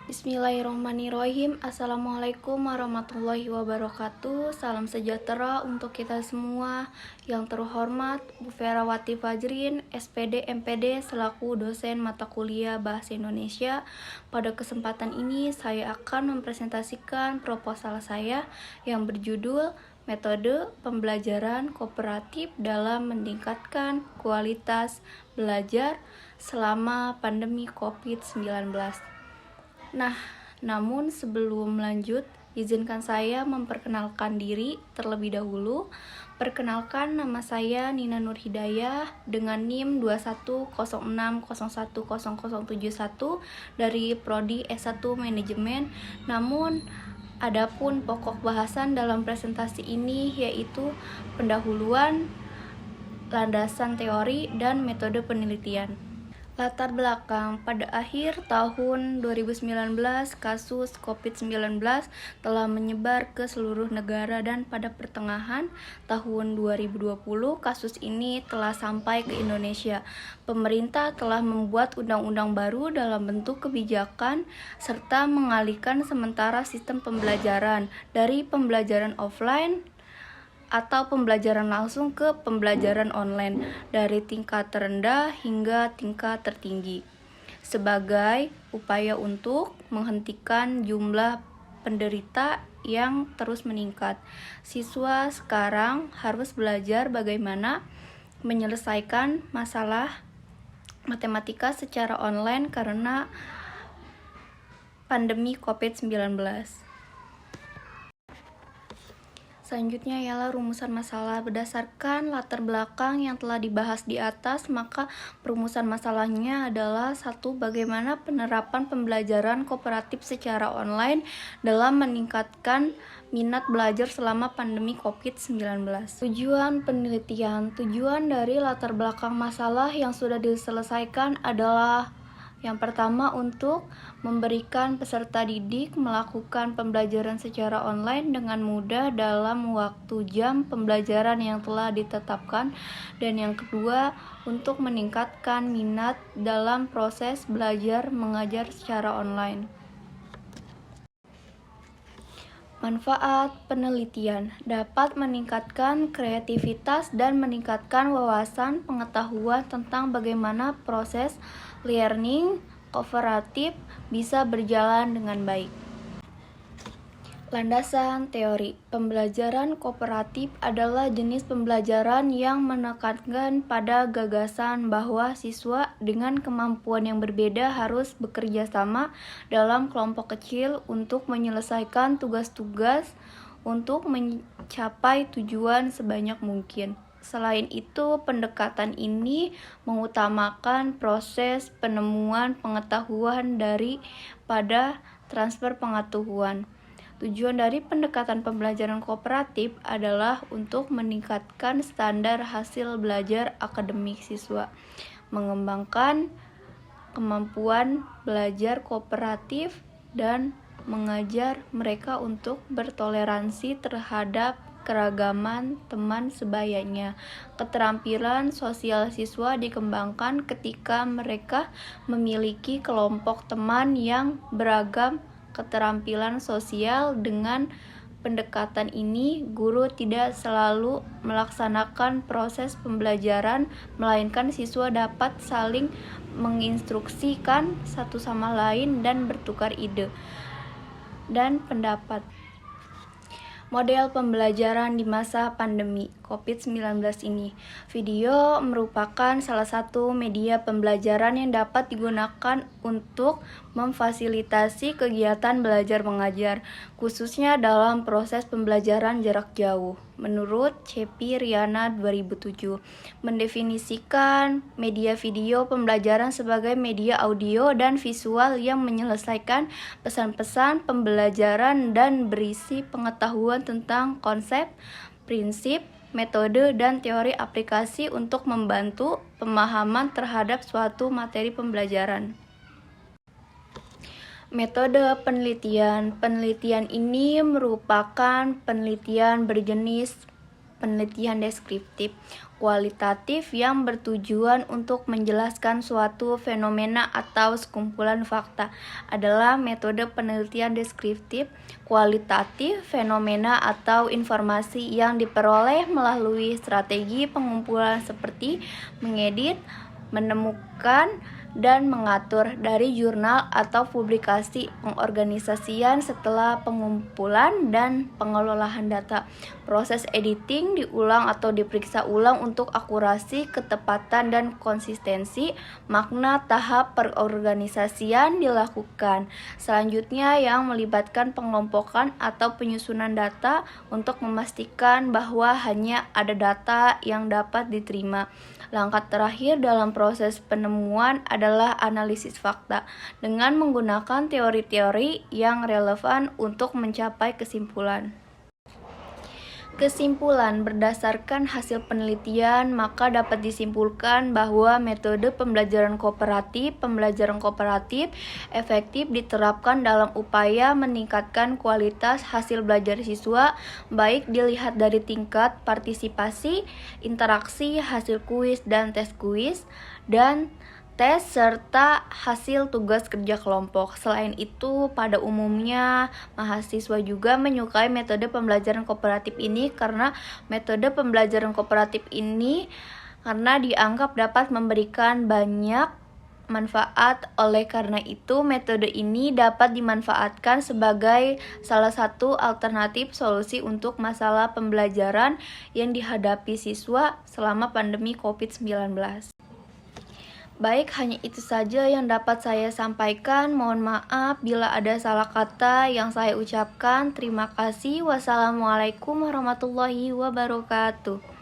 Bismillahirrahmanirrahim. Assalamualaikum warahmatullahi wabarakatuh. Salam sejahtera untuk kita semua. Yang terhormat Bu Ferawati Fajrin, SPD MPD selaku dosen mata kuliah Bahasa Indonesia. Pada kesempatan ini saya akan mempresentasikan proposal saya yang berjudul Metode Pembelajaran Kooperatif dalam Meningkatkan Kualitas Belajar selama Pandemi COVID-19. Namun sebelum lanjut, izinkan saya memperkenalkan diri terlebih dahulu. Perkenalkan, nama saya Nina Nur Hidayah dengan NIM 2106010071 dari Prodi S1 Manajemen. Namun, adapun pokok bahasan dalam presentasi ini yaitu pendahuluan, landasan teori, dan metode penelitian. Latar belakang, pada akhir tahun 2019, kasus COVID-19 telah menyebar ke seluruh negara dan pada pertengahan tahun 2020, kasus ini telah sampai ke Indonesia. Pemerintah telah membuat undang-undang baru dalam bentuk kebijakan serta mengalihkan sementara sistem pembelajaran dari pembelajaran offline atau pembelajaran langsung ke pembelajaran online dari tingkat terendah hingga tingkat tertinggi sebagai upaya untuk menghentikan jumlah penderita yang terus meningkat. Siswa sekarang harus belajar bagaimana menyelesaikan masalah matematika secara online karena pandemi COVID-19. Selanjutnya ialah rumusan masalah. Berdasarkan latar belakang yang telah dibahas di atas, maka perumusan masalahnya adalah 1. Bagaimana penerapan pembelajaran kooperatif secara online dalam meningkatkan minat belajar selama pandemi COVID-19. Tujuan penelitian. Tujuan dari latar belakang masalah yang sudah diselesaikan adalah yang pertama, untuk memberikan peserta didik melakukan pembelajaran secara online dengan mudah dalam waktu jam pembelajaran yang telah ditetapkan. Dan yang kedua, untuk meningkatkan minat dalam proses belajar mengajar secara online. Manfaat penelitian dapat meningkatkan kreativitas dan meningkatkan wawasan pengetahuan tentang bagaimana proses learning kooperatif bisa berjalan dengan baik. Landasan teori. Pembelajaran kooperatif adalah jenis pembelajaran yang menekankan pada gagasan bahwa siswa dengan kemampuan yang berbeda harus bekerja sama dalam kelompok kecil untuk menyelesaikan tugas-tugas untuk mencapai tujuan sebanyak mungkin. Selain itu, pendekatan ini mengutamakan proses penemuan pengetahuan daripada transfer pengetahuan. Tujuan dari pendekatan pembelajaran kooperatif adalah untuk meningkatkan standar hasil belajar akademik siswa, mengembangkan kemampuan belajar kooperatif, dan mengajar mereka untuk bertoleransi terhadap keragaman teman sebayanya. Keterampilan sosial siswa dikembangkan ketika mereka memiliki kelompok teman yang beragam keterampilan sosial. Dengan pendekatan ini, guru tidak selalu melaksanakan proses pembelajaran, melainkan siswa dapat saling menginstruksikan satu sama lain dan bertukar ide dan pendapat. Model pembelajaran di masa pandemi COVID-19 ini. Video merupakan salah satu media pembelajaran yang dapat digunakan untuk memfasilitasi kegiatan belajar mengajar, khususnya dalam proses pembelajaran jarak jauh. Menurut Cepi Riana 2007, mendefinisikan media video pembelajaran sebagai media audio dan visual yang menyelesaikan pesan-pesan pembelajaran dan berisi pengetahuan tentang konsep, prinsip, metode, dan teori aplikasi untuk membantu pemahaman terhadap suatu materi pembelajaran. Metode penelitian. Penelitian ini merupakan penelitian berjenis penelitian deskriptif. kualitatif yang bertujuan untuk menjelaskan suatu fenomena atau sekumpulan fakta adalah metode penelitian deskriptif, kualitatif, fenomena atau informasi yang diperoleh melalui strategi pengumpulan seperti mengedit, menemukan, dan mengatur dari jurnal atau publikasi pengorganisasian setelah pengumpulan dan pengelolaan data. Proses editing diulang atau diperiksa ulang untuk akurasi, ketepatan, dan konsistensi makna tahap perorganisasian dilakukan. Selanjutnya yang melibatkan pengelompokan atau penyusunan data untuk memastikan bahwa hanya ada data yang dapat diterima. Langkah terakhir dalam proses penemuan adalah analisis fakta dengan menggunakan teori-teori yang relevan untuk mencapai kesimpulan. Kesimpulan berdasarkan hasil penelitian, maka dapat disimpulkan bahwa metode pembelajaran kooperatif efektif diterapkan dalam upaya meningkatkan kualitas hasil belajar siswa, baik dilihat dari tingkat partisipasi, interaksi, hasil kuis dan tes kuis, dan tes serta hasil tugas kerja kelompok. Selain itu, pada umumnya mahasiswa juga menyukai metode pembelajaran kooperatif ini karena dianggap dapat memberikan banyak manfaat. Oleh karena itu, metode ini dapat dimanfaatkan sebagai salah satu alternatif solusi untuk masalah pembelajaran yang dihadapi siswa selama pandemi COVID-19. Baik, hanya itu saja yang dapat saya sampaikan. Mohon maaf bila ada salah kata yang saya ucapkan. Terima kasih. Wassalamualaikum warahmatullahi wabarakatuh.